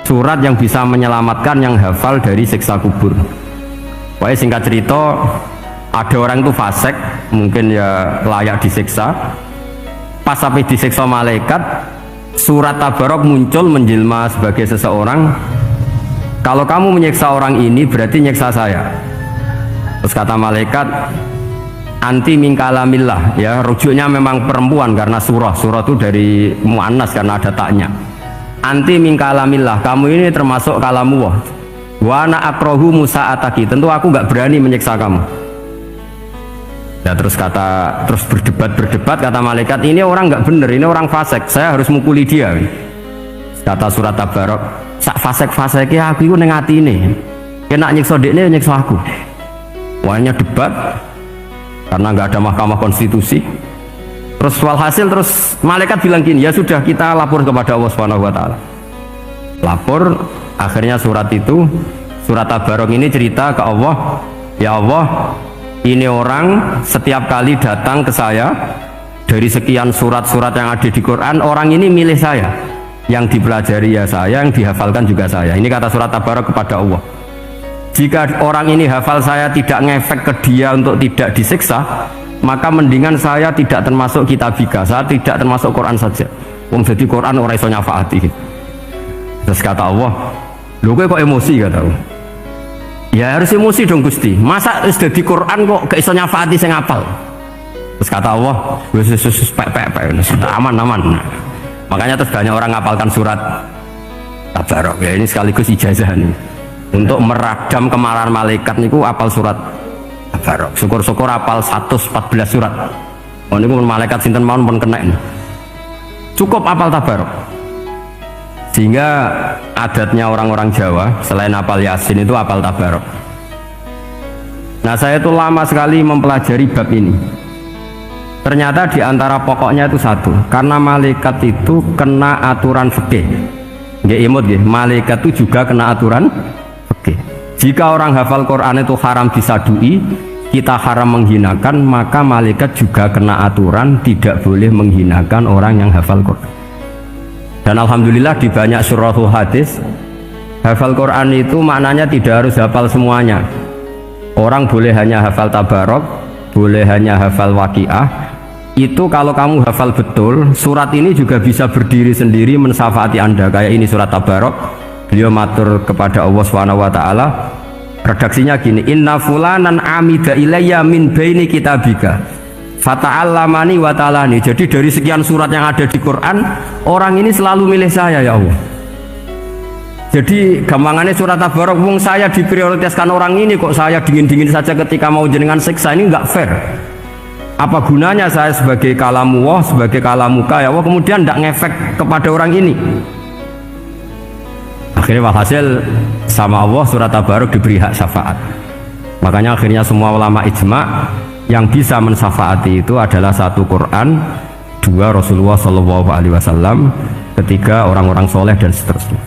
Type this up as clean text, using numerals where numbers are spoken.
surat yang bisa menyelamatkan yang hafal dari siksa kubur. Pokoknya singkat cerita, ada orang itu fasik, mungkin ya layak disiksa. Pas sampai disiksa malaikat, surat Tabarok muncul menjelma sebagai seseorang. Kalau kamu menyiksa orang ini berarti nyiksa saya. Terus kata malaikat, anti min kalamillah, ya rujuknya memang perempuan karena surah itu dari muannas karena ada taknya. Anti min kalamillah, kamu ini termasuk kalamullah. Wa ana akrahu musa'ataki, tentu aku nggak berani menyiksa kamu. Ya terus berdebat kata malaikat, ini orang nggak bener, ini orang fasik, saya harus mukuli dia. Kata surat Tabarok, sak fasik-fasiknya aku itu neng hati ini, kena nyiksa dekne nyiksa aku. Wahnya debat karena nggak ada mahkamah konstitusi. Terus walhasil terus malaikat bilang gini, ya sudah kita lapor kepada Allah Subhanahu Wa Taala. Lapor, akhirnya surat Tabarok ini cerita ke Allah, ya Allah, ini orang setiap kali datang ke saya dari sekian surat-surat yang ada di Quran, orang ini milih saya, yang dipelajari ya saya, yang dihafalkan juga saya. Ini kata surat Tabarok kepada Allah. Jika orang ini hafal saya tidak ngefek ke dia untuk tidak disiksa, maka mendingan saya tidak termasuk kitabika, saya tidak termasuk Quran saja. Wong jadi Quran orang iso nyafaati. Terus kata Allah, lho kowe kok emosi kata Allah. Ya harus emosi dong Gusti. Masa wis dadi Quran kok gak iso nyafaati sing apal. Terus kata Allah, wis aman. Makanya terus banyak orang ngapalkan surat Tabarok. Ya ini sekaligus ijazah nih. Untuk meradam kemarahan malaikat niku apal surat Tabarok. Syukur-syukur apal 114 surat. Oh niku malaikat sinten mawon pun kena. Cukup apal Tabarok. Sehingga adatnya orang-orang Jawa selain apal Yasin itu apal Tabarok. Nah saya itu lama sekali mempelajari bab ini. Ternyata diantara pokoknya itu satu, karena malaikat itu kena aturan fikih. Nggih imut nggih, malaikat itu juga kena aturan fikih. Jika orang hafal Quran itu haram disadui, kita haram menghinakan, maka malaikat juga kena aturan tidak boleh menghinakan orang yang hafal Quran. Dan alhamdulillah di banyak surahul hadis, hafal Quran itu maknanya tidak harus hafal semuanya. Orang boleh hanya hafal Tabarok, boleh hanya hafal Waqiah. Itu kalau kamu hafal betul, surat ini juga bisa berdiri sendiri mensyafaati Anda. Kayak ini surat Tabarok, beliau matur kepada Allah Subhanahu Wa Taala. Redaksinya gini, inna fulanan amida ilayya min baini kitabika fata'allamani wa ta'alani. Jadi dari sekian surat yang ada di Quran, orang ini selalu milih saya ya Allah. Jadi gampangannya surat Tabarok, wong saya diprioritaskan orang ini, kok saya dingin-dingin saja ketika mau jenengan siksa, ini enggak fair. Apa gunanya saya sebagai kalamullah, sebagai kalamuka ya Allah, kemudian enggak ngefek kepada orang ini. Akhirnya walhasil sama Allah surat Tabarok diberi hak syafaat. Makanya akhirnya semua ulama ijma' yang bisa mensyafaati itu adalah satu Quran, dua Rasulullah SAW, ketiga orang-orang soleh dan seterusnya.